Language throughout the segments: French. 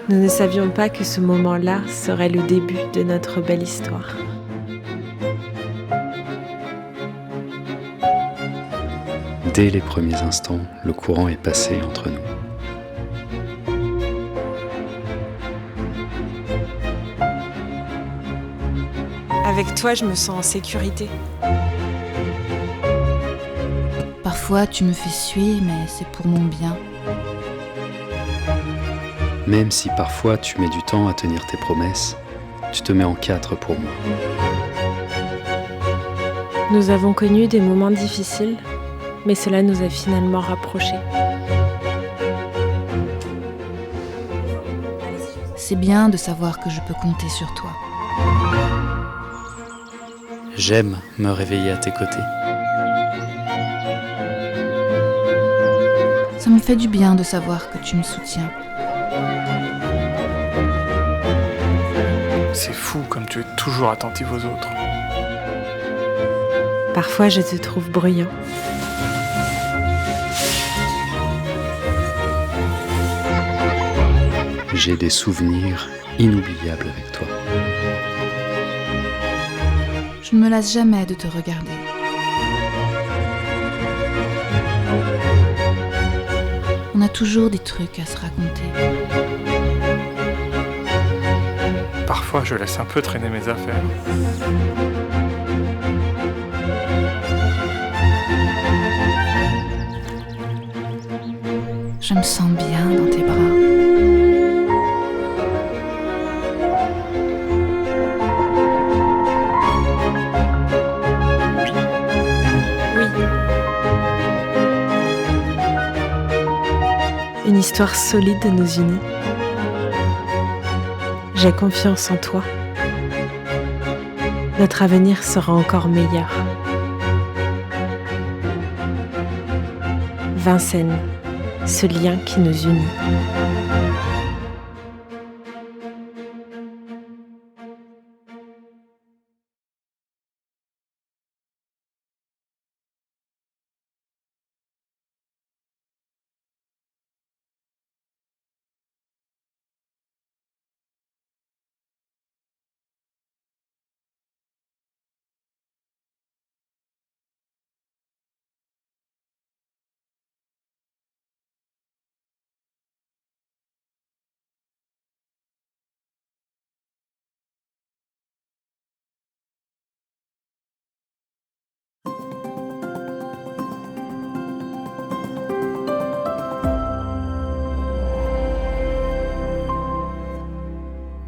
Nous ne savions pas que ce moment-là serait le début de notre belle histoire. Dès les premiers instants, le courant est passé entre nous. Avec toi, je me sens en sécurité. Parfois, tu me fais suer, mais c'est pour mon bien. Même si parfois tu mets du temps à tenir tes promesses, tu te mets en quatre pour moi. Nous avons connu des moments difficiles, mais cela nous a finalement rapprochés. C'est bien de savoir que je peux compter sur toi. J'aime me réveiller à tes côtés. Ça me fait du bien de savoir que tu me soutiens. C'est fou comme tu es toujours attentif aux autres. Parfois, je te trouve bruyant. J'ai des souvenirs inoubliables avec toi. Je ne me lasse jamais de te regarder. On a toujours des trucs à se raconter. Parfois, je laisse un peu traîner mes affaires. Je me sens bien dans tes bras. Une histoire solide nous unit. J'ai confiance en toi. Notre avenir sera encore meilleur. Vincennes, ce lien qui nous unit.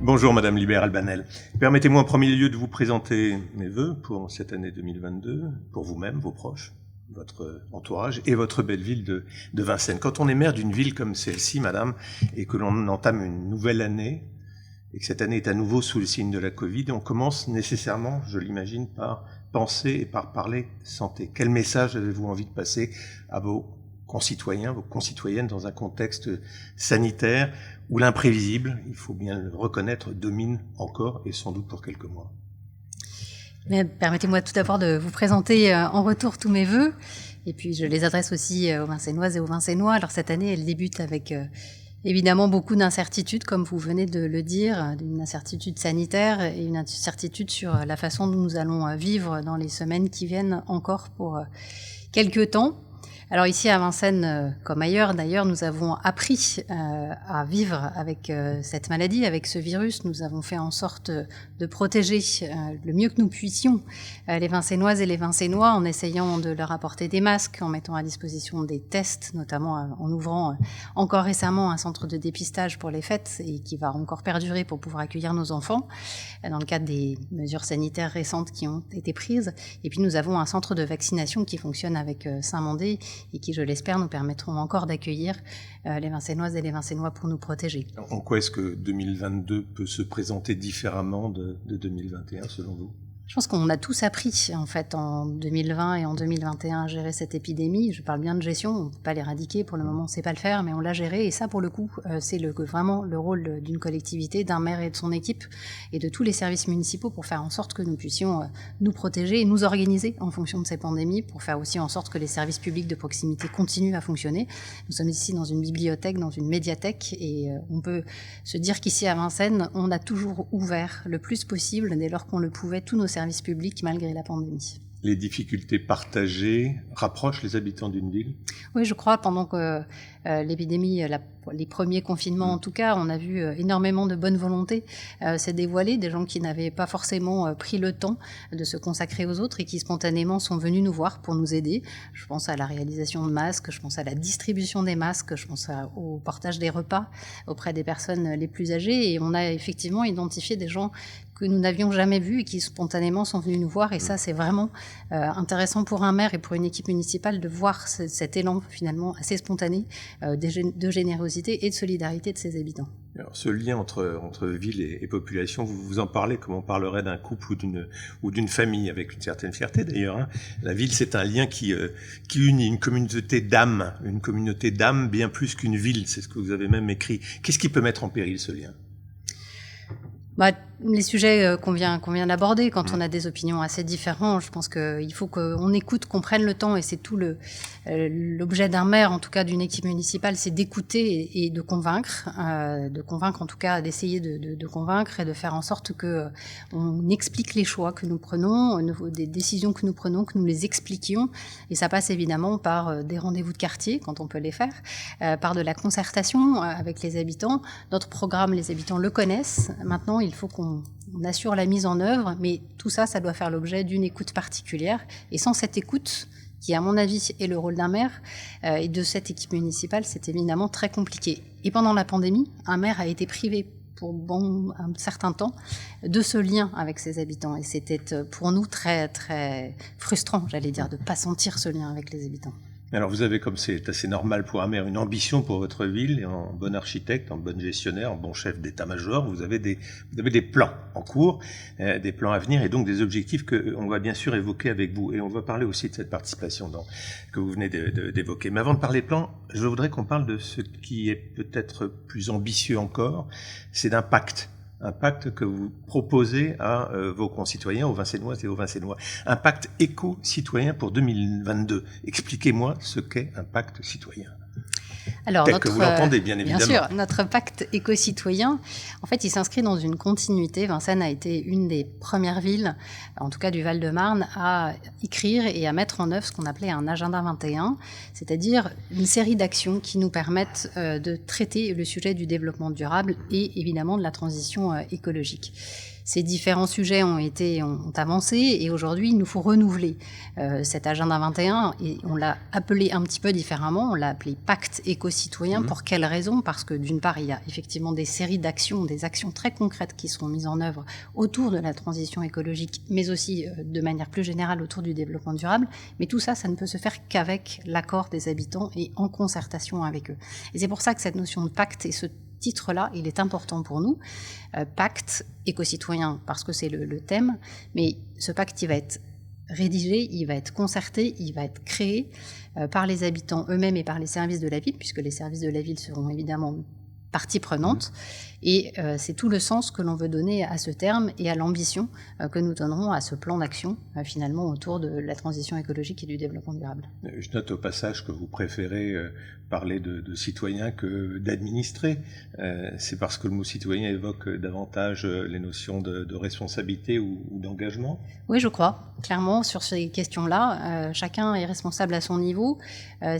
Bonjour Madame Libert-Albanel. Permettez-moi en premier lieu de vous présenter mes vœux pour cette année 2022, pour vous-même, vos proches, votre entourage et votre belle ville de Vincennes. Quand on est maire d'une ville comme celle-ci, Madame, et que l'on entame une nouvelle année, et que cette année est à nouveau sous le signe de la Covid, on commence nécessairement, je l'imagine, par penser et par parler santé. Quel message avez-vous envie de passer à vos concitoyens, vos concitoyennes dans un contexte sanitaire où l'imprévisible, il faut bien le reconnaître, domine encore et sans doute pour quelques mois? Mais permettez-moi tout d'abord de vous présenter en retour tous mes vœux, et puis je les adresse aussi aux Vincennoises et aux Vincennois. Alors cette année, elle débute avec évidemment beaucoup d'incertitudes, comme vous venez de le dire, une incertitude sanitaire et une incertitude sur la façon dont nous allons vivre dans les semaines qui viennent encore pour quelques temps. Alors ici à Vincennes, comme ailleurs d'ailleurs, nous avons appris à vivre avec cette maladie, avec ce virus. Nous avons fait en sorte de protéger le mieux que nous puissions les Vincennoises et les Vincennois en essayant de leur apporter des masques, en mettant à disposition des tests, notamment en ouvrant encore récemment un centre de dépistage pour les fêtes et qui va encore perdurer pour pouvoir accueillir nos enfants dans le cadre des mesures sanitaires récentes qui ont été prises. Et puis nous avons un centre de vaccination qui fonctionne avec Saint-Mandé et qui, je l'espère, nous permettront encore d'accueillir les Vincennoises et les Vincennois pour nous protéger. En quoi est-ce que 2022 peut se présenter différemment de 2021 selon vous ? Je pense qu'on a tous appris, en fait, en 2020 et en 2021 à gérer cette épidémie. Je parle bien de gestion, on ne peut pas l'éradiquer, pour le moment on ne sait pas le faire, mais on l'a géré. Et ça, pour le coup, c'est vraiment le rôle d'une collectivité, d'un maire et de son équipe, et de tous les services municipaux pour faire en sorte que nous puissions nous protéger et nous organiser en fonction de ces pandémies, pour faire aussi en sorte que les services publics de proximité continuent à fonctionner. Nous sommes ici dans une bibliothèque, dans une médiathèque, et on peut se dire qu'ici à Vincennes, on a toujours ouvert le plus possible, dès lors qu'on le pouvait, tous nos services publics malgré la pandémie. Les difficultés partagées rapprochent les habitants d'une ville? Oui, je crois, pendant que l'épidémie, les premiers confinements en tout cas, on a vu énormément de bonne volonté s'est dévoilée, des gens qui n'avaient pas forcément pris le temps de se consacrer aux autres et qui spontanément sont venus nous voir pour nous aider. Je pense à la réalisation de masques, je pense à la distribution des masques, je pense au partage des repas auprès des personnes les plus âgées, et on a effectivement identifié des gens que nous n'avions jamais vus et qui spontanément sont venus nous voir, et ça c'est vraiment intéressant pour un maire et pour une équipe municipale de voir cet élan finalement assez spontané de générosité et de solidarité de ses habitants. Alors, ce lien entre ville et population, vous en parlez comme on parlerait d'un couple ou d'une famille, avec une certaine fierté d'ailleurs. Hein. La ville, c'est un lien qui unit une communauté d'âme bien plus qu'une ville, c'est ce que vous avez même écrit. Qu'est-ce qui peut mettre en péril ce lien ? Les sujets qu'on vient d'aborder, quand on a des opinions assez différentes, je pense qu'il faut qu'on écoute, qu'on prenne le temps, et c'est tout l'objet d'un maire, en tout cas d'une équipe municipale, c'est d'écouter et de convaincre en tout cas, d'essayer de convaincre et de faire en sorte que on explique les choix que nous prenons, des décisions que nous prenons, que nous les expliquions, et ça passe évidemment par des rendez-vous de quartier, quand on peut les faire, par de la concertation avec les habitants. Notre programme, les habitants le connaissent. Maintenant, il faut qu'on assure la mise en œuvre, mais tout ça, ça doit faire l'objet d'une écoute particulière. Et sans cette écoute, qui à mon avis est le rôle d'un maire et de cette équipe municipale, c'est évidemment très compliqué. Et pendant la pandémie, un maire a été privé pour un certain temps de ce lien avec ses habitants. Et c'était pour nous très, très frustrant, j'allais dire, de ne pas sentir ce lien avec les habitants. Alors vous avez, comme c'est assez normal pour un maire, une ambition pour votre ville, et en bon architecte, en bon gestionnaire, en bon chef d'état-major, vous avez des plans en cours, des plans à venir, et donc des objectifs qu'on va bien sûr évoquer avec vous. Et on va parler aussi de cette participation que vous venez d'évoquer. Mais avant de parler plans, je voudrais qu'on parle de ce qui est peut-être plus ambitieux encore, c'est d'un pacte. Un pacte que vous proposez à vos concitoyens, aux Vincennoises et aux Vincennois. Un pacte éco-citoyen pour 2022. Expliquez-moi ce qu'est un pacte citoyen. Alors, que vous l'entendez, bien évidemment. Bien sûr, notre pacte éco-citoyen, en fait, il s'inscrit dans une continuité. Vincennes a été une des premières villes, en tout cas du Val-de-Marne, à écrire et à mettre en œuvre ce qu'on appelait un agenda 21, c'est-à-dire une série d'actions qui nous permettent de traiter le sujet du développement durable et évidemment de la transition écologique. Ces différents sujets ont avancé, et aujourd'hui, il nous faut renouveler cet agenda 21, et on l'a appelé un petit peu différemment, on l'a appelé pacte éco-citoyen. Pour quelles raisons ? Parce que d'une part, il y a effectivement des séries d'actions, des actions très concrètes qui seront mises en œuvre autour de la transition écologique, mais aussi de manière plus générale autour du développement durable. Mais tout ça, ça ne peut se faire qu'avec l'accord des habitants et en concertation avec eux. Et c'est pour ça que cette notion de pacte et ce titre-là, il est important pour nous. Pacte éco-citoyen, parce que c'est le thème, mais ce pacte, il va être rédigé, il va être concerté, il va être créé par les habitants eux-mêmes et par les services de la ville, puisque les services de la ville seront évidemment partie prenante. Et c'est tout le sens que l'on veut donner à ce terme et à l'ambition que nous donnerons à ce plan d'action, finalement, autour de la transition écologique et du développement durable. Je note au passage que vous préférez parler de citoyens que d'administrés. C'est parce que le mot citoyen évoque davantage les notions de responsabilité ou d'engagement ? Oui, je crois. Clairement, sur ces questions-là, chacun est responsable à son niveau.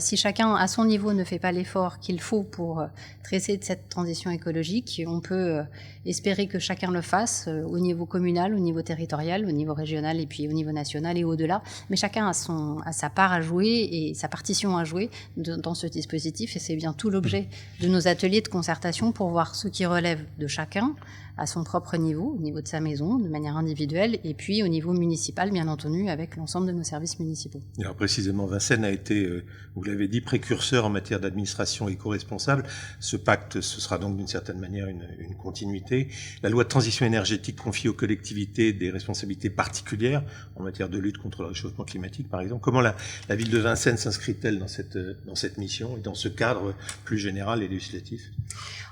Si chacun, à son niveau, ne fait pas l'effort qu'il faut pour traiter de cette transition écologique, on peut espérer que chacun le fasse au niveau communal, au niveau territorial, au niveau régional et puis au niveau national et au-delà. Mais chacun a sa part à jouer et sa partition à jouer dans ce dispositif. Et c'est bien tout l'objet de nos ateliers de concertation pour voir ce qui relève de chacun à son propre niveau, au niveau de sa maison, de manière individuelle, et puis au niveau municipal, bien entendu, avec l'ensemble de nos services municipaux. Alors précisément, Vincennes a été, vous l'avez dit, précurseur en matière d'administration éco-responsable. Ce pacte ce sera donc d'une certaine manière une continuité. La loi de transition énergétique confie aux collectivités des responsabilités particulières en matière de lutte contre le réchauffement climatique, par exemple. Comment la ville de Vincennes s'inscrit-elle dans cette mission et dans ce cadre plus général et législatif ?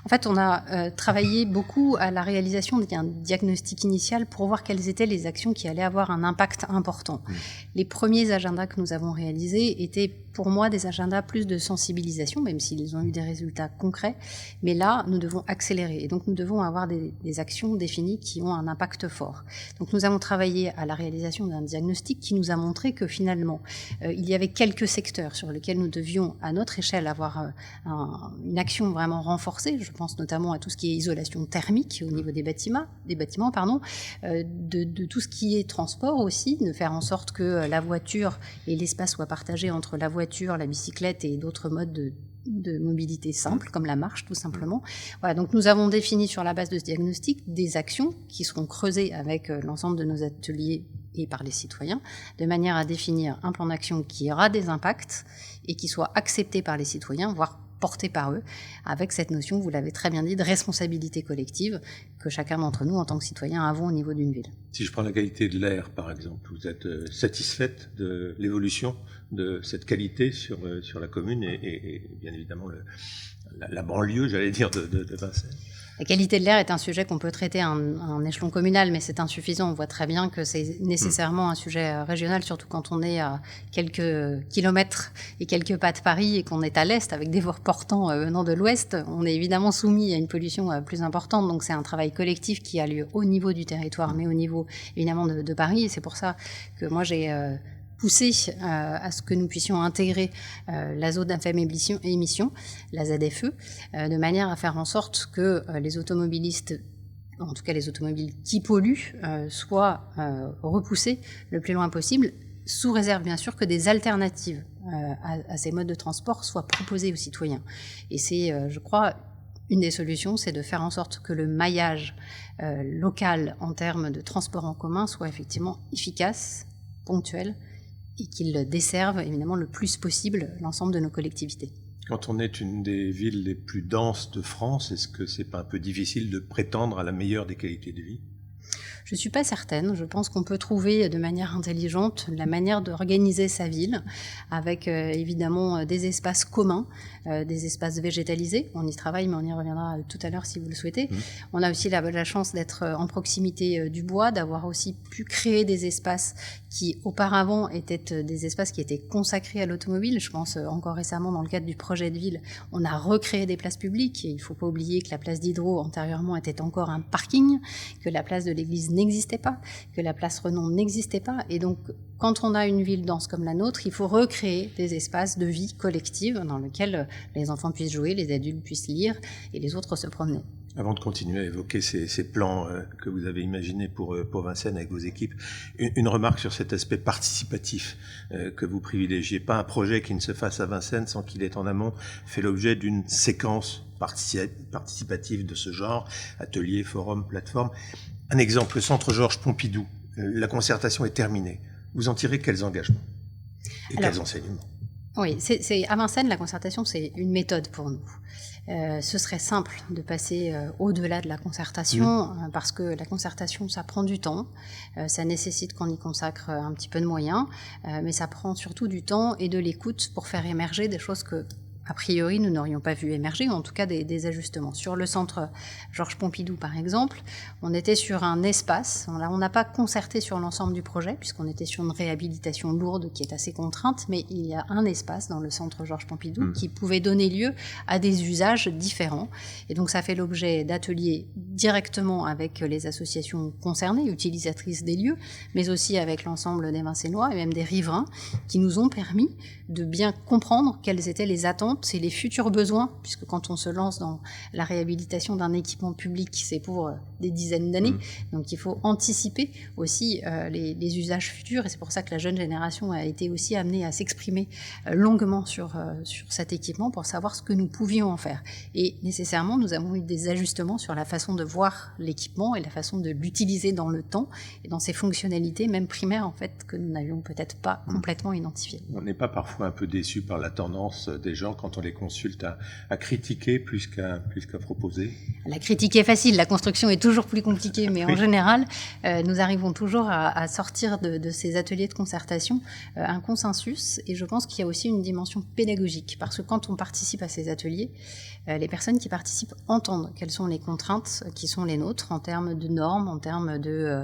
En fait, on a travaillé beaucoup à la réalisation d'un diagnostic initial pour voir quelles étaient les actions qui allaient avoir un impact important. Les premiers agendas que nous avons réalisés étaient pour moi des agendas plus de sensibilisation, même s'ils ont eu des résultats concrets. Mais là, nous devons accélérer et donc nous devons avoir des actions définies qui ont un impact fort. Donc nous avons travaillé à la réalisation d'un diagnostic qui nous a montré que finalement, il y avait quelques secteurs sur lesquels nous devions, à notre échelle, avoir une action vraiment renforcée. Je pense notamment à tout ce qui est isolation thermique au niveau des bâtiments, de tout ce qui est transport aussi, de faire en sorte que la voiture et l'espace soient partagés entre la voiture, la bicyclette et d'autres modes de mobilité simple, comme la marche tout simplement. Voilà, donc nous avons défini sur la base de ce diagnostic des actions qui seront creusées avec l'ensemble de nos ateliers et par les citoyens, de manière à définir un plan d'action qui aura des impacts et qui soit accepté par les citoyens, voire porté par eux, avec cette notion, vous l'avez très bien dit, de responsabilité collective que chacun d'entre nous, en tant que citoyen, avons au niveau d'une ville. Si je prends la qualité de l'air, par exemple, vous êtes satisfaite de l'évolution de cette qualité sur la commune et bien évidemment la banlieue, j'allais dire, de Vincennes? La qualité de l'air est un sujet qu'on peut traiter à un échelon communal, mais c'est insuffisant. On voit très bien que c'est nécessairement un sujet régional, surtout quand on est à quelques kilomètres et quelques pas de Paris et qu'on est à l'est avec des voies portants venant de l'ouest. On est évidemment soumis à une pollution plus importante, donc c'est un travail collectif qui a lieu au niveau du territoire, mais au niveau évidemment de Paris. Et c'est pour ça que moi j'ai pousser à ce que nous puissions intégrer la zone à faible émission, la ZFE, de manière à faire en sorte que les automobilistes, en tout cas les automobiles qui polluent, soient repoussés le plus loin possible, sous réserve bien sûr que des alternatives à ces modes de transport soient proposées aux citoyens. Et c'est, je crois, une des solutions, c'est de faire en sorte que le maillage local en termes de transport en commun soit effectivement efficace, ponctuel, et qu'il desserve évidemment le plus possible l'ensemble de nos collectivités. Quand on est une des villes les plus denses de France, est-ce que c'est pas un peu difficile de prétendre à la meilleure des qualités de vie ? Je ne suis pas certaine. Je pense qu'on peut trouver de manière intelligente la manière d'organiser sa ville avec évidemment des espaces communs, des espaces végétalisés. On y travaille, mais on y reviendra tout à l'heure si vous le souhaitez. On a aussi la chance d'être en proximité du bois, d'avoir aussi pu créer des espaces qui auparavant étaient des espaces qui étaient consacrés à l'automobile. Je pense encore récemment dans le cadre du projet de ville, on a recréé des places publiques. Et il ne faut pas oublier que la place d'Hydro antérieurement était encore un parking, que la place de l'église n'existait pas, que la place Renon n'existait pas. Et donc, quand on a une ville dense comme la nôtre, il faut recréer des espaces de vie collective dans lesquels les enfants puissent jouer, les adultes puissent lire et les autres se promener. Avant de continuer à évoquer ces plans que vous avez imaginés pour Vincennes avec vos équipes, une remarque sur cet aspect participatif que vous privilégiez. Pas un projet qui ne se fasse à Vincennes sans qu'il ait en amont fait l'objet d'une séquence participative de ce genre, atelier, forum, plateforme. Un exemple, le centre Georges Pompidou, la concertation est terminée. Vous en tirez quels engagements et quels enseignements ? Oui, à Vincennes, la concertation, c'est une méthode pour nous. Ce serait simple de passer au-delà de la concertation, parce que la concertation, ça prend du temps, ça nécessite qu'on y consacre un petit peu de moyens, mais ça prend surtout du temps et de l'écoute pour faire émerger des choses que, a priori, nous n'aurions pas vu émerger, ou en tout cas des ajustements. Sur le centre Georges Pompidou, par exemple, on était sur un espace. On n'a pas concerté sur l'ensemble du projet, puisqu'on était sur une réhabilitation lourde qui est assez contrainte, mais il y a un espace dans le centre Georges Pompidou qui pouvait donner lieu à des usages différents. Et donc, ça fait l'objet d'ateliers directement avec les associations concernées, utilisatrices des lieux, mais aussi avec l'ensemble des Vincennois et même des riverains, qui nous ont permis de bien comprendre quelles étaient les attentes et les futurs besoins, puisque quand on se lance dans la réhabilitation d'un équipement public, c'est pour des dizaines d'années, donc il faut anticiper aussi les usages futurs, et c'est pour ça que la jeune génération a été aussi amenée à s'exprimer longuement sur cet équipement pour savoir ce que nous pouvions en faire. Et nécessairement, nous avons eu des ajustements sur la façon de voir l'équipement et la façon de l'utiliser dans le temps et dans ses fonctionnalités, même primaires en fait, que nous n'avions peut-être pas complètement identifiées. On n'est pas parfois un peu déçu par la tendance des gens quand on les consulte, à critiquer plus qu'à proposer? La critique est facile, la construction est toujours plus compliquée, mais en général, nous arrivons toujours à sortir de ces ateliers de concertation un consensus, et je pense qu'il y a aussi une dimension pédagogique, parce que quand on participe à ces ateliers, les personnes qui participent entendent quelles sont les contraintes qui sont les nôtres en termes de normes, en termes de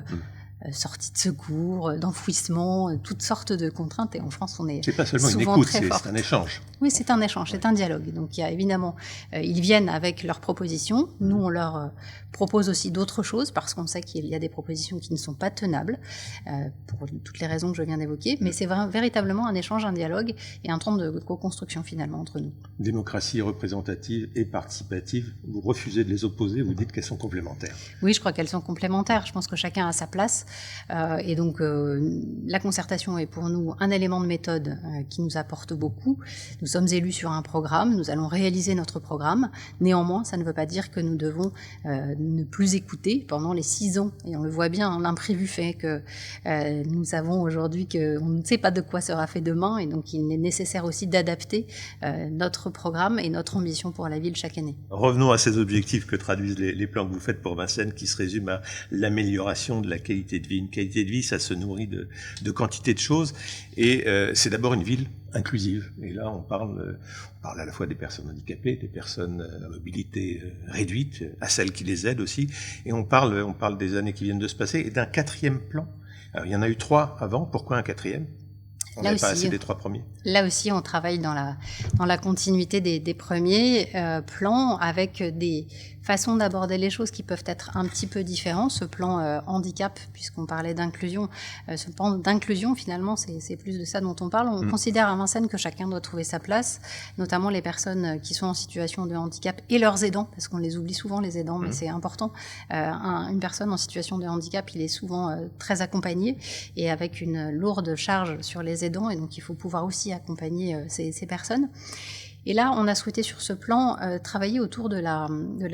sortie de secours, d'enfouissement, toutes sortes de contraintes. Et en France, on est c'est pas seulement une souvent écoute, très fort. c'est un échange. Oui, c'est un échange, c'est un dialogue. Donc il y a évidemment, ils viennent avec leurs propositions. Nous, on leur propose aussi d'autres choses parce qu'on sait qu'il y a des propositions qui ne sont pas tenables pour toutes les raisons que je viens d'évoquer. Mais c'est véritablement un échange, un dialogue et un temps de co-construction finalement entre nous. Démocratie représentative et participative, vous refusez de les opposer, vous dites qu'elles sont complémentaires. Oui, je crois qu'elles sont complémentaires. Je pense que chacun a sa place. Et donc, la concertation est pour nous un élément de méthode qui nous apporte beaucoup. Nous sommes élus sur un programme, nous allons réaliser notre programme. Néanmoins, ça ne veut pas dire que nous devons ne plus écouter pendant les 6 ans. Et on le voit bien, l'imprévu fait que nous savons aujourd'hui qu'on ne sait pas de quoi sera fait demain. Et donc, il est nécessaire aussi d'adapter notre programme et notre ambition pour la ville chaque année. Revenons à ces objectifs que traduisent les plans que vous faites pour Vincennes, qui se résument à l'amélioration de la qualité de vie. Une qualité de vie, ça se nourrit de quantité de choses. Et c'est d'abord une ville inclusive. Et là, on parle à la fois des personnes handicapées, des personnes à mobilité réduite, à celles qui les aident aussi. Et on parle des années qui viennent de se passer et d'un 4e plan. Alors, il y en a eu 3 avant. Pourquoi un 4e? On n'avait pas assez des 3 premiers. Là aussi, on travaille dans la continuité des premiers plans avec des façons d'aborder les choses qui peuvent être un petit peu différentes. Ce plan handicap, puisqu'on parlait d'inclusion, ce plan d'inclusion, finalement, c'est plus de ça dont on parle. On considère à Vincennes que chacun doit trouver sa place, notamment les personnes qui sont en situation de handicap et leurs aidants, parce qu'on les oublie souvent, les aidants, mais c'est important. Une personne en situation de handicap, il est souvent très accompagné et avec une lourde charge sur les aidants, et donc il faut pouvoir aussi accompagner ces personnes. Et là, on a souhaité sur ce plan travailler autour de la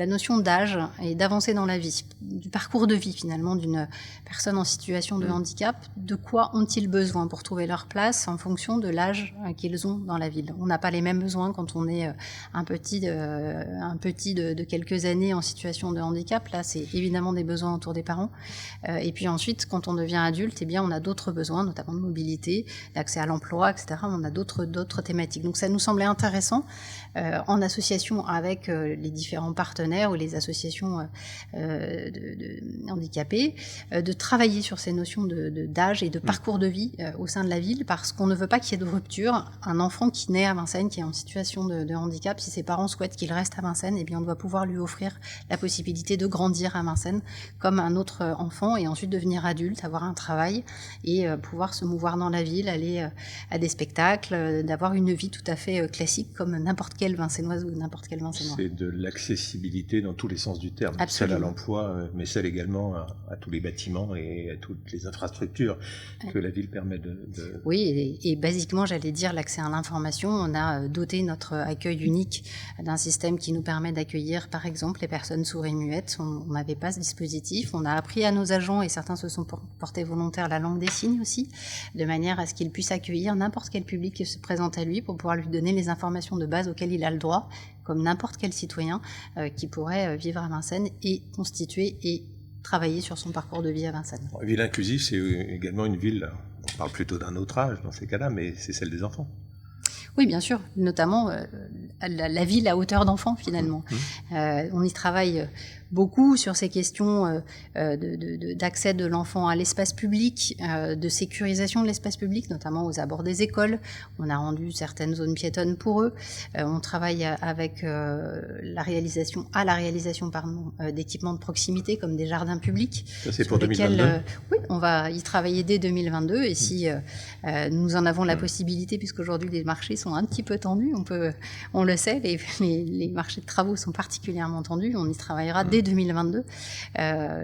notion d'âge et d'avancer dans la vie, du parcours de vie finalement d'une personne en situation de handicap. De quoi ont-ils besoin pour trouver leur place en fonction de l'âge qu'ils ont dans la ville? On n'a pas les mêmes besoins quand on est un petit de quelques années en situation de handicap. Là, c'est évidemment des besoins autour des parents. Et puis ensuite, quand on devient adulte, eh bien, on a d'autres besoins, notamment de mobilité, d'accès à l'emploi, etc. On a d'autres thématiques. Donc ça nous semblait intéressant, en association avec les différents partenaires ou les associations de handicapés, de travailler sur ces notions d'âge et de parcours de vie au sein de la ville, parce qu'on ne veut pas qu'il y ait de rupture. Un enfant qui naît à Vincennes, qui est en situation de handicap, si ses parents souhaitent qu'il reste à Vincennes, eh bien on doit pouvoir lui offrir la possibilité de grandir à Vincennes comme un autre enfant et ensuite devenir adulte, avoir un travail et pouvoir se mouvoir dans la ville, aller à des spectacles, d'avoir une vie tout à fait classique comme n'importe quelle Vincennoise ou n'importe quel Vincennois. C'est de l'accessibilité dans tous les sens du terme. Absolument. Celle à l'emploi, mais celle également à tous les bâtiments et à toutes les infrastructures que la ville permet de... Oui, et basiquement, j'allais dire l'accès à l'information. On a doté notre accueil unique d'un système qui nous permet d'accueillir, par exemple, les personnes sourdes et muettes. On n'avait pas ce dispositif. On a appris à nos agents, et certains se sont portés volontaires, la langue des signes aussi, de manière à ce qu'ils puissent accueillir n'importe quel public qui se présente à lui pour pouvoir lui donner les informations de base auxquelles il a le droit, comme n'importe quel citoyen qui pourrait vivre à Vincennes et constituer et travailler sur son parcours de vie à Vincennes. Une ville inclusive, c'est également une ville, on parle plutôt d'un autre âge dans ces cas-là, mais c'est celle des enfants. Oui, bien sûr, notamment la ville à hauteur d'enfant finalement. On y travaille beaucoup sur ces questions d'accès de l'enfant à l'espace public, de sécurisation de l'espace public, notamment aux abords des écoles. On a rendu certaines zones piétonnes pour eux. On travaille avec la réalisation d'équipements de proximité comme des jardins publics. Ça, c'est pour 2022 oui, on va y travailler dès 2022 et si nous en avons la possibilité, puisqu'aujourd'hui les marchés sont un petit peu tendus, on le sait, les marchés de travaux sont particulièrement tendus, on y travaillera dès 2022.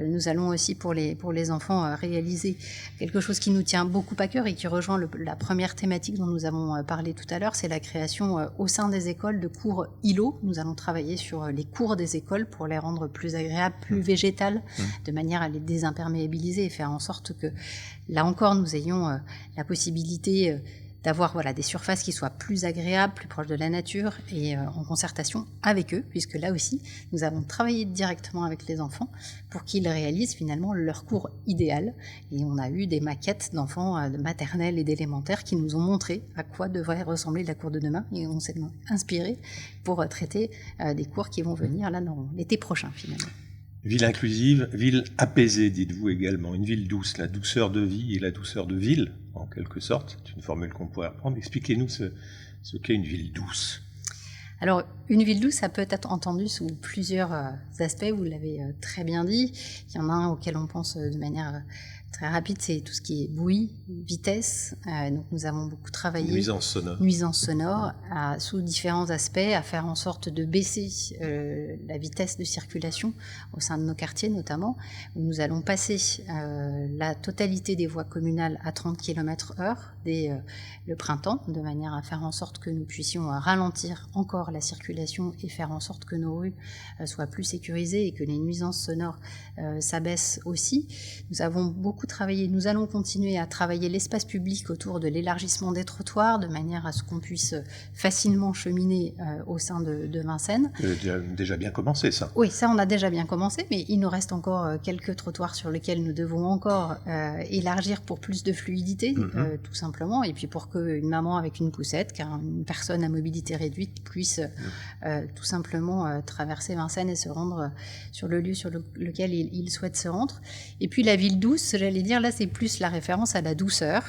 Nous allons aussi pour les enfants réaliser quelque chose qui nous tient beaucoup à cœur et qui rejoint la première thématique dont nous avons parlé tout à l'heure, c'est la création au sein des écoles de cours îlots. Nous allons travailler sur les cours des écoles pour les rendre plus agréables, plus végétales, de manière à les désimperméabiliser et faire en sorte que, là encore, nous ayons la possibilité d'avoir des surfaces qui soient plus agréables, plus proches de la nature et en concertation avec eux, puisque là aussi, nous avons travaillé directement avec les enfants pour qu'ils réalisent finalement leur cours idéal. Et on a eu des maquettes d'enfants de maternelle et d'élémentaire qui nous ont montré à quoi devrait ressembler la cour de demain, et on s'est inspiré pour traiter des cours qui vont venir là dans l'été prochain finalement. Ville inclusive, ville apaisée, dites-vous également. Une ville douce, la douceur de vie et la douceur de ville, en quelque sorte. C'est une formule qu'on pourrait reprendre. Expliquez-nous ce qu'est une ville douce. Alors, une ville douce, ça peut être entendu sous plusieurs aspects, vous l'avez très bien dit. Il y en a un auquel on pense de manière très rapide, c'est tout ce qui est bruit, vitesse. Donc nous avons beaucoup travaillé. Nuisance sonore, sous différents aspects, à faire en sorte de baisser la vitesse de circulation au sein de nos quartiers notamment, où nous allons passer la totalité des voies communales à 30 km/h dès le printemps, de manière à faire en sorte que nous puissions ralentir encore la circulation et faire en sorte que nos rues soient plus sécurisées et que les nuisances sonores s'abaissent aussi. Nous avons beaucoup travaillé, nous allons continuer à travailler l'espace public autour de l'élargissement des trottoirs, de manière à ce qu'on puisse facilement cheminer au sein de Vincennes. Déjà bien commencé, ça. Oui, ça on a déjà bien commencé, mais il nous reste encore quelques trottoirs sur lesquels nous devons encore élargir pour plus de fluidité, tout simplement, et puis pour qu'une maman avec une poussette, car une personne à mobilité réduite puisse tout simplement traverser Vincennes et se rendre sur le lieu sur lequel il souhaite se rendre. Et puis la ville douce, j'allais dire, là c'est plus la référence à la douceur,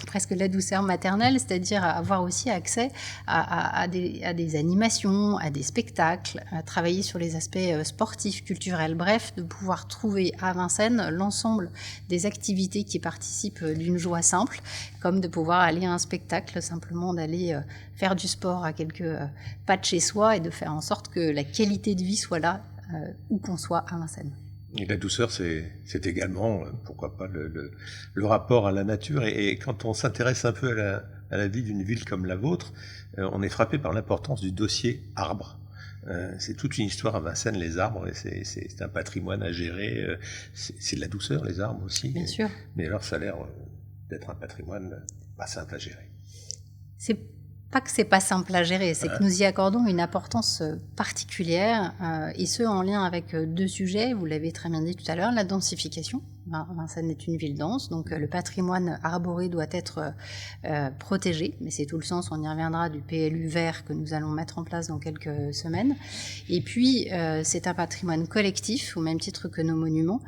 presque la douceur maternelle, c'est-à-dire avoir aussi accès à des animations, à des spectacles, à travailler sur les aspects sportifs, culturels, bref, de pouvoir trouver à Vincennes l'ensemble des activités qui participent d'une joie simple, comme de pouvoir aller à un spectacle, simplement d'aller faire du sport à quelques pas de chez soi et de faire en sorte que la qualité de vie soit là, où qu'on soit à Vincennes. Et la douceur, c'est également, pourquoi pas, le rapport à la nature. Et quand on s'intéresse un peu à la vie d'une ville comme la vôtre, on est frappé par l'importance du dossier arbre. C'est toute une histoire à Vincennes, les arbres, et c'est un patrimoine à gérer. C'est de la douceur, les arbres aussi. Bien sûr. Mais alors, ça a l'air d'être un patrimoine pas simple à gérer. C'est pas que c'est pas simple à gérer, c'est que nous y accordons une importance particulière, et ce en lien avec deux sujets, vous l'avez très bien dit tout à l'heure, la densification. Vincennes est une ville dense, donc le patrimoine arboré doit être protégé, mais c'est tout le sens, on y reviendra, du PLU vert que nous allons mettre en place dans quelques semaines. Et puis c'est un patrimoine collectif, au même titre que nos monuments,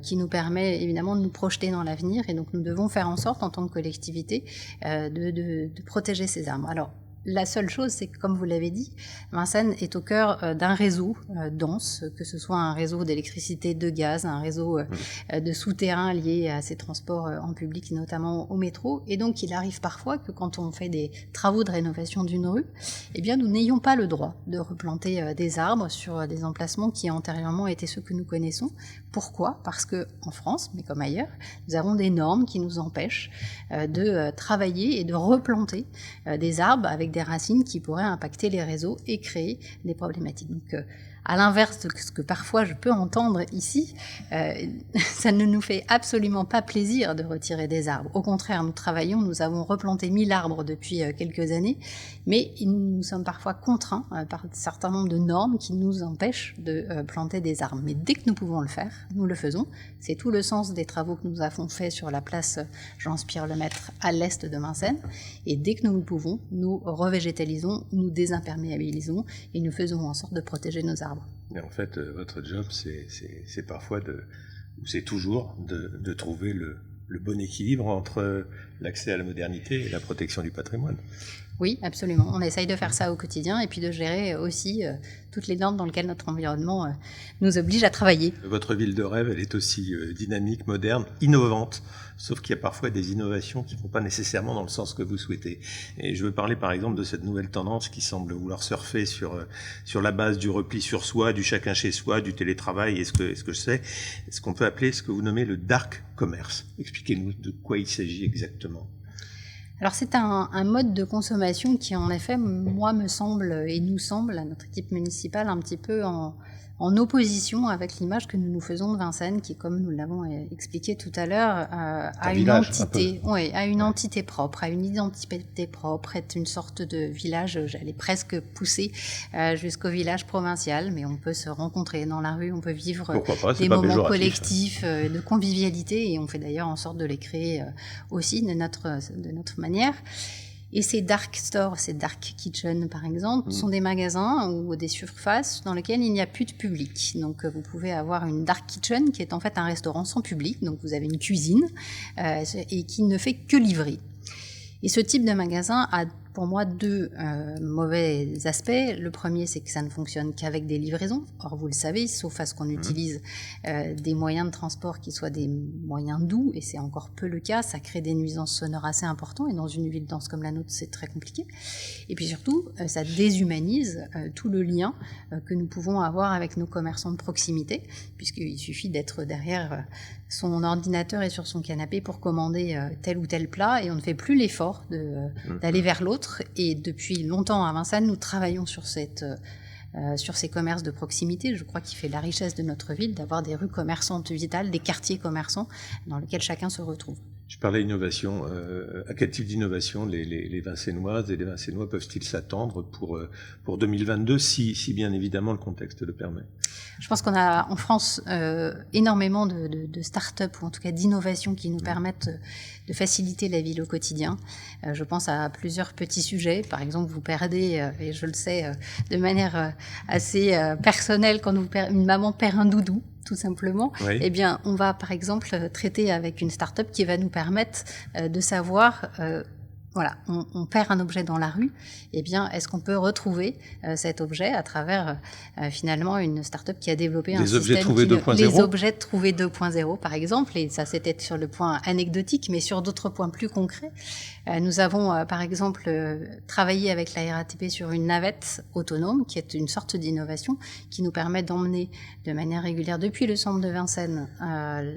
qui nous permet évidemment de nous projeter dans l'avenir, et donc nous devons faire en sorte en tant que collectivité de protéger ces arbres. Alors, la seule chose, c'est que, comme vous l'avez dit, Vincennes est au cœur d'un réseau dense, que ce soit un réseau d'électricité, de gaz, un réseau de souterrains liés à ces transports en public, notamment au métro. Et donc, il arrive parfois que quand on fait des travaux de rénovation d'une rue, eh bien, nous n'ayons pas le droit de replanter des arbres sur des emplacements qui antérieurement étaient ceux que nous connaissons. Pourquoi ? Parce que en France, mais comme ailleurs, nous avons des normes qui nous empêchent de travailler et de replanter des arbres avec des racines qui pourraient impacter les réseaux et créer des problématiques. Donc, à l'inverse de ce que parfois je peux entendre ici, ça ne nous fait absolument pas plaisir de retirer des arbres. Au contraire, nous avons replanté 1000 arbres depuis quelques années, mais nous sommes parfois contraints par un certain nombre de normes qui nous empêchent de planter des arbres. Mais dès que nous pouvons le faire, nous le faisons. C'est tout le sens des travaux que nous avons faits sur la place Jean-Spire-Lemaître à l'est de Vincennes. Et dès que nous le pouvons, nous revégétalisons, nous désimperméabilisons et nous faisons en sorte de protéger nos arbres. Mais en fait, votre job, c'est parfois ou c'est toujours de trouver le bon équilibre entre l'accès à la modernité et la protection du patrimoine. Oui, absolument. On essaye de faire ça au quotidien et puis de gérer aussi toutes les normes dans lesquelles notre environnement nous oblige à travailler. Votre ville de rêve, elle est aussi dynamique, moderne, innovante, sauf qu'il y a parfois des innovations qui ne vont pas nécessairement dans le sens que vous souhaitez. Et je veux parler par exemple de cette nouvelle tendance qui semble vouloir surfer sur la base du repli sur soi, du chacun chez soi, du télétravail et ce qu'on peut appeler ce que vous nommez le dark commerce. Expliquez-nous de quoi il s'agit exactement. Alors c'est un mode de consommation qui en effet, moi, me semble et nous semble, à notre équipe municipale, un petit peu en opposition avec l'image que nous nous faisons de Vincennes, qui, comme nous l'avons expliqué tout à l'heure, a une entité, a une entité propre, a une identité propre, est une sorte de village, j'allais presque pousser jusqu'au village provincial, mais on peut se rencontrer dans la rue, on peut vivre des moments collectifs de convivialité, et on fait d'ailleurs en sorte de les créer aussi de notre manière. Et ces dark stores, ces dark kitchens par exemple, sont des magasins ou des surfaces dans lesquelles il n'y a plus de public. Donc vous pouvez avoir une dark kitchen qui est en fait un restaurant sans public, donc vous avez une cuisine et qui ne fait que livrer. Et ce type de magasin a pour moi deux mauvais aspects. Le premier, c'est que ça ne fonctionne qu'avec des livraisons. Or, vous le savez, sauf à ce qu'on utilise des moyens de transport qui soient des moyens doux, et c'est encore peu le cas, ça crée des nuisances sonores assez importantes, et dans une ville dense comme la nôtre, c'est très compliqué. Et puis surtout, ça déshumanise tout le lien que nous pouvons avoir avec nos commerçants de proximité, puisqu'il suffit d'être derrière son ordinateur et sur son canapé pour commander tel ou tel plat, et on ne fait plus l'effort d'aller vers l'autre. Et depuis longtemps à Vincennes, nous travaillons sur ces commerces de proximité. Je crois qu'il fait la richesse de notre ville d'avoir des rues commerçantes vitales, des quartiers commerçants dans lesquels chacun se retrouve. Je parlais d'innovation. À quel type d'innovation les Vincennoises et les Vincennois peuvent-ils s'attendre pour 2022, si bien évidemment le contexte le permet? Je pense qu'on a en France énormément de start-up, ou en tout cas d'innovations qui nous permettent de faciliter la vie au quotidien. Je pense à plusieurs petits sujets. Par exemple, vous perdez, et je le sais de manière assez personnelle, quand une maman perd un doudou, tout simplement, oui. Eh bien, on va par exemple traiter avec une start-up qui va nous permettre de savoir, voilà, on perd un objet dans la rue, eh bien, est-ce qu'on peut retrouver cet objet à travers finalement une start-up qui a développé un système... Les objets trouvés 2.0, par exemple, et ça c'était sur le point anecdotique, mais sur d'autres points plus concrets. Nous avons par exemple travaillé avec la RATP sur une navette autonome, qui est une sorte d'innovation qui nous permet d'emmener de manière régulière depuis le centre de Vincennes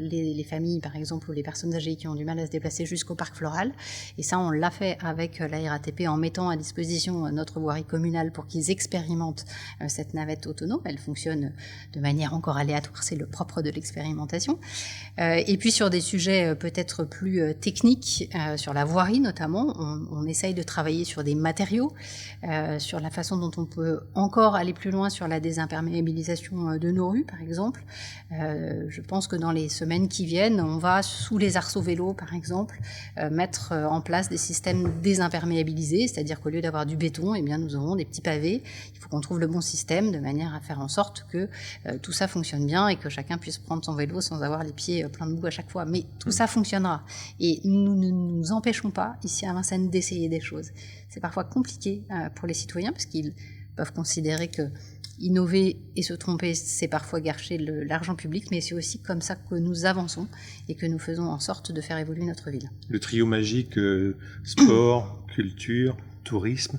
les familles, par exemple, ou les personnes âgées qui ont du mal à se déplacer jusqu'au parc floral. Et ça, on l'a fait avec la RATP en mettant à disposition notre voirie communale pour qu'ils expérimentent cette navette autonome. Elle fonctionne de manière encore aléatoire, c'est le propre de l'expérimentation. Et puis sur des sujets peut-être plus techniques, sur la voirie notamment, on essaye de travailler sur des matériaux, sur la façon dont on peut encore aller plus loin sur la désimperméabilisation de nos rues, par exemple. Je pense que dans les semaines qui viennent, on va, sous les arceaux vélos, par exemple, mettre en place des systèmes désimperméabilisés, c'est-à-dire qu'au lieu d'avoir du béton, eh bien, nous aurons des petits pavés. Il faut qu'on trouve le bon système de manière à faire en sorte que tout ça fonctionne bien et que chacun puisse prendre son vélo sans avoir les pieds pleins de boue à chaque fois. Mais tout ça fonctionnera. Et nous ne nous empêchons pas, ici à Vincennes, d'essayer des choses. C'est parfois compliqué pour les citoyens parce qu'ils peuvent considérer que innover et se tromper, c'est parfois gâcher l'argent public, mais c'est aussi comme ça que nous avançons et que nous faisons en sorte de faire évoluer notre ville. Le trio magique sport, culture, tourisme,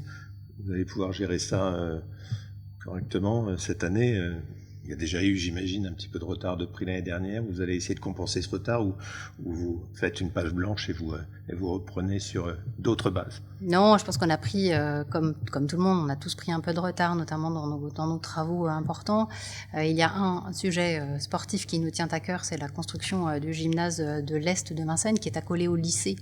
vous allez pouvoir gérer ça correctement cette année. Il y a déjà eu, j'imagine, un petit peu de retard de prix l'année dernière. Vous allez essayer de compenser ce retard ou vous faites une page blanche et vous reprenez sur d'autres bases? Non, je pense qu'on a pris, comme tout le monde, on a tous pris un peu de retard, notamment dans nos travaux importants. Il y a un sujet sportif qui nous tient à cœur, c'est la construction du gymnase de l'Est de Vincennes, qui est accolé au lycée,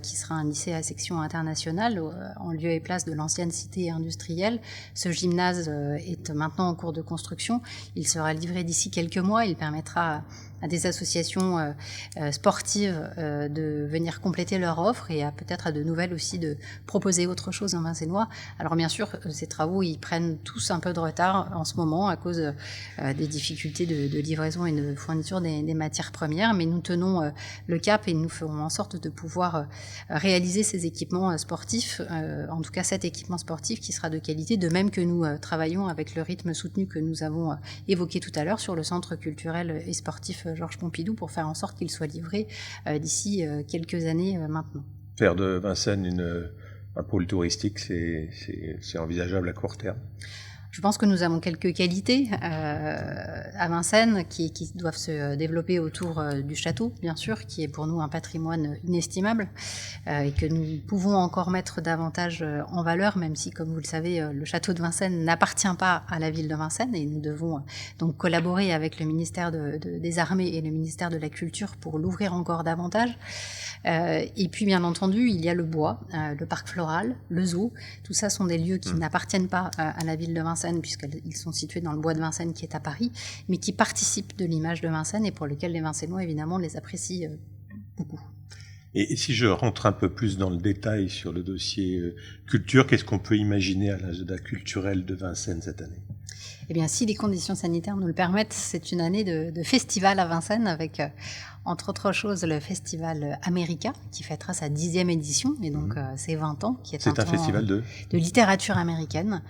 qui sera un lycée à section internationale, en lieu et place de l'ancienne cité industrielle. Ce gymnase est maintenant en cours de construction. Il sera livré d'ici quelques mois. Il permettra à des associations sportives de venir compléter leur offre et peut-être à de nouvelles aussi de proposer autre chose en Vincennois. Alors bien sûr, ces travaux, ils prennent tous un peu de retard en ce moment à cause des difficultés de livraison et de fourniture des matières premières, mais nous tenons le cap et nous ferons en sorte de pouvoir réaliser ces équipements sportifs, en tout cas cet équipement sportif qui sera de qualité, de même que nous travaillons avec le rythme soutenu que nous avons évoqué tout à l'heure sur le centre culturel et sportif Georges Pompidou pour faire en sorte qu'il soit livré d'ici quelques années maintenant. Faire de Vincennes un pôle touristique, c'est envisageable à court terme? Je pense que nous avons quelques qualités à Vincennes qui doivent se développer autour du château, bien sûr, qui est pour nous un patrimoine inestimable et que nous pouvons encore mettre davantage en valeur, même si, comme vous le savez, le château de Vincennes n'appartient pas à la ville de Vincennes et nous devons donc collaborer avec le ministère des Armées et le ministère de la Culture pour l'ouvrir encore davantage. Et puis, bien entendu, il y a le bois, le parc floral, le zoo. Tout ça sont des lieux qui n'appartiennent pas à la ville de Vincennes, puisqu'ils sont situés dans le bois de Vincennes qui est à Paris, mais qui participent de l'image de Vincennes et pour lesquels les Vincennois, évidemment, les apprécient beaucoup. Et si je rentre un peu plus dans le détail sur le dossier culture, qu'est-ce qu'on peut imaginer à l'agenda culturel de Vincennes cette année ? Eh bien, si les conditions sanitaires nous le permettent, c'est une année de festival à Vincennes avec, entre autres choses, le festival America qui fêtera sa 10e édition et donc ses 20 ans. C'est un festival de littérature américaine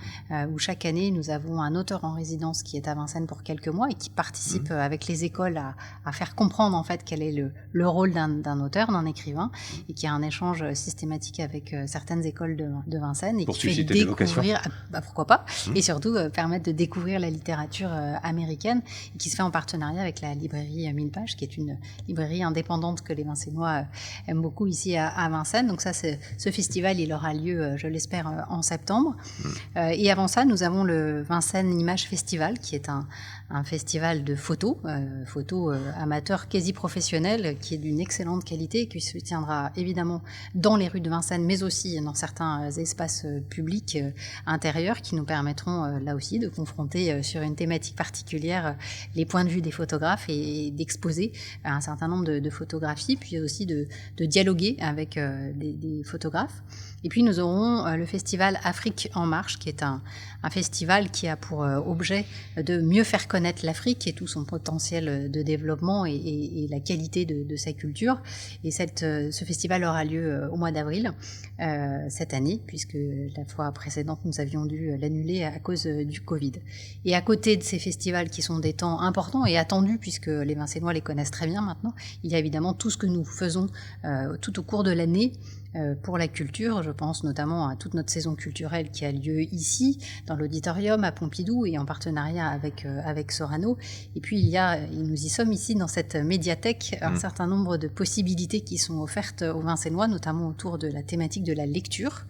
où chaque année nous avons un auteur en résidence qui est à Vincennes pour quelques mois et qui participe avec les écoles à faire comprendre en fait quel est le rôle d'un auteur, d'un écrivain et qui a un échange systématique avec certaines écoles de Vincennes et pour qui fait découvrir, pourquoi pas, et surtout permettre de découvrir la littérature américaine et qui se fait en partenariat avec la librairie 1000 pages qui est une librairie indépendante que les Vincennois aiment beaucoup ici à Vincennes. Donc ça, ce festival, il aura lieu, je l'espère, en septembre. Et avant ça, nous avons le Vincennes Image Festival qui est un festival de photos amateurs quasi professionnels qui est d'une excellente qualité et qui se tiendra évidemment dans les rues de Vincennes mais aussi dans certains espaces publics intérieurs qui nous permettront là aussi de confronter sur une thématique particulière les points de vue des photographes et d'exposer un certain nombre de photographies puis aussi de dialoguer avec des photographes. Et puis nous aurons le festival Afrique en marche qui est un festival qui a pour objet de mieux faire connaître l'Afrique et tout son potentiel de développement et la qualité de sa culture. Et ce festival aura lieu au mois d'avril cette année, puisque la fois précédente, nous avions dû l'annuler à cause du Covid. Et à côté de ces festivals qui sont des temps importants et attendus, puisque les Vincennois les connaissent très bien maintenant, il y a évidemment tout ce que nous faisons tout au cours de l'année pour la culture. Je pense notamment à toute notre saison culturelle qui a lieu ici, dans l'auditorium à Pompidou et en partenariat avec Sorano. Et puis nous y sommes ici dans cette médiathèque, un certain nombre de possibilités qui sont offertes aux Vincennois, notamment autour de la thématique de la lecture.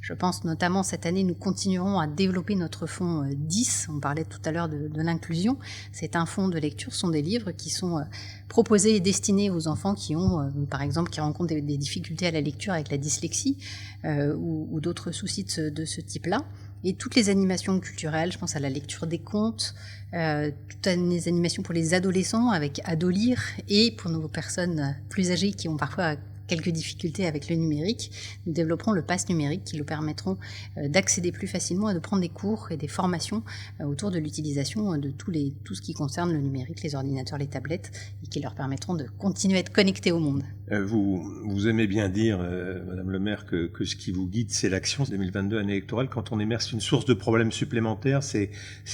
Je pense notamment cette année, nous continuerons à développer notre fonds 10. On parlait tout à l'heure de l'inclusion. C'est un fonds de lecture, ce sont des livres qui sont proposés et destinés aux enfants qui ont, par exemple, qui rencontrent des difficultés à la lecture avec la dyslexie ou d'autres soucis de ce type-là. Et toutes les animations culturelles, je pense à la lecture des contes, toutes les animations pour les adolescents avec Adolire et pour nos personnes plus âgées qui ont parfois quelques difficultés avec le numérique, nous développerons le pass numérique qui nous permettront d'accéder plus facilement et de prendre des cours et des formations autour de l'utilisation de tout ce qui concerne le numérique, les ordinateurs, les tablettes, et qui leur permettront de continuer à être connectés au monde. Vous aimez bien dire, Madame le maire, que ce qui vous guide, c'est l'action. 2022, année électorale, quand on émerge une source de problèmes supplémentaires, c'est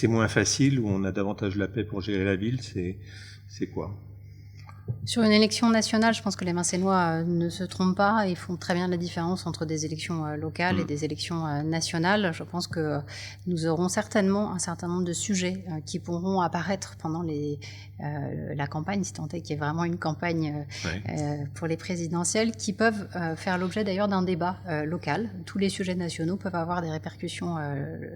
moins facile, ou on a davantage la paix pour gérer la ville, c'est quoi ? Sur une élection nationale, je pense que les Vincennois ne se trompent pas et font très bien la différence entre des élections locales et des élections nationales. Je pense que nous aurons certainement un certain nombre de sujets qui pourront apparaître pendant la campagne, si tant est qu'il y ait vraiment une campagne pour les présidentielles, qui peuvent faire l'objet d'ailleurs d'un débat local. Tous les sujets nationaux peuvent avoir des répercussions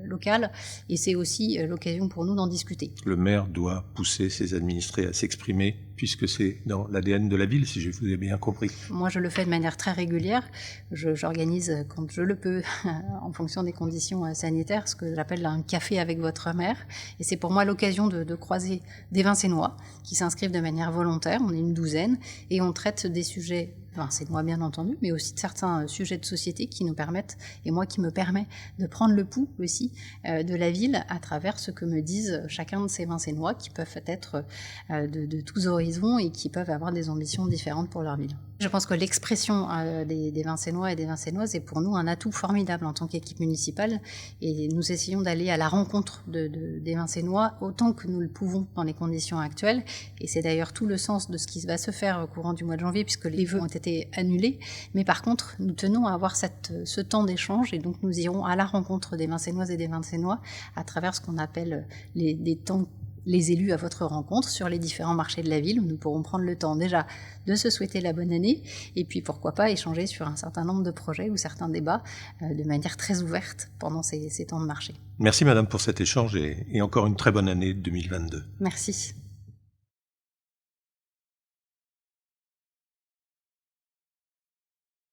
locales et c'est aussi l'occasion pour nous d'en discuter. Le maire doit pousser ses administrés à s'exprimer puisque c'est dans l'ADN de la ville, si je vous ai bien compris. Moi, je le fais de manière très régulière. J'organise, quand je le peux, en fonction des conditions sanitaires, ce que j'appelle un café avec votre maire. Et c'est pour moi l'occasion de croiser des Vincennois qui s'inscrivent de manière volontaire. On est une douzaine et on traite des sujets Vincennois bien entendu, mais aussi de certains sujets de société qui nous permettent, et moi qui me permet de prendre le pouls aussi de la ville à travers ce que me disent chacun de ces Vincennois qui peuvent être de tous horizons et qui peuvent avoir des ambitions différentes pour leur ville. Je pense que l'expression des Vincennois et des Vincennoises est pour nous un atout formidable en tant qu'équipe municipale et nous essayons d'aller à la rencontre des Vincennois autant que nous le pouvons dans les conditions actuelles et c'est d'ailleurs tout le sens de ce qui va se faire au courant du mois de janvier puisque les vœux ont été annulés, mais par contre nous tenons à avoir ce temps d'échange et donc nous irons à la rencontre des Vincennoises et des Vincennois à travers ce qu'on appelle des temps les élus à votre rencontre sur les différents marchés de la ville où nous pourrons prendre le temps déjà de se souhaiter la bonne année et puis pourquoi pas échanger sur un certain nombre de projets ou certains débats de manière très ouverte pendant ces temps de marché. Merci madame pour cet échange et encore une très bonne année 2022. Merci.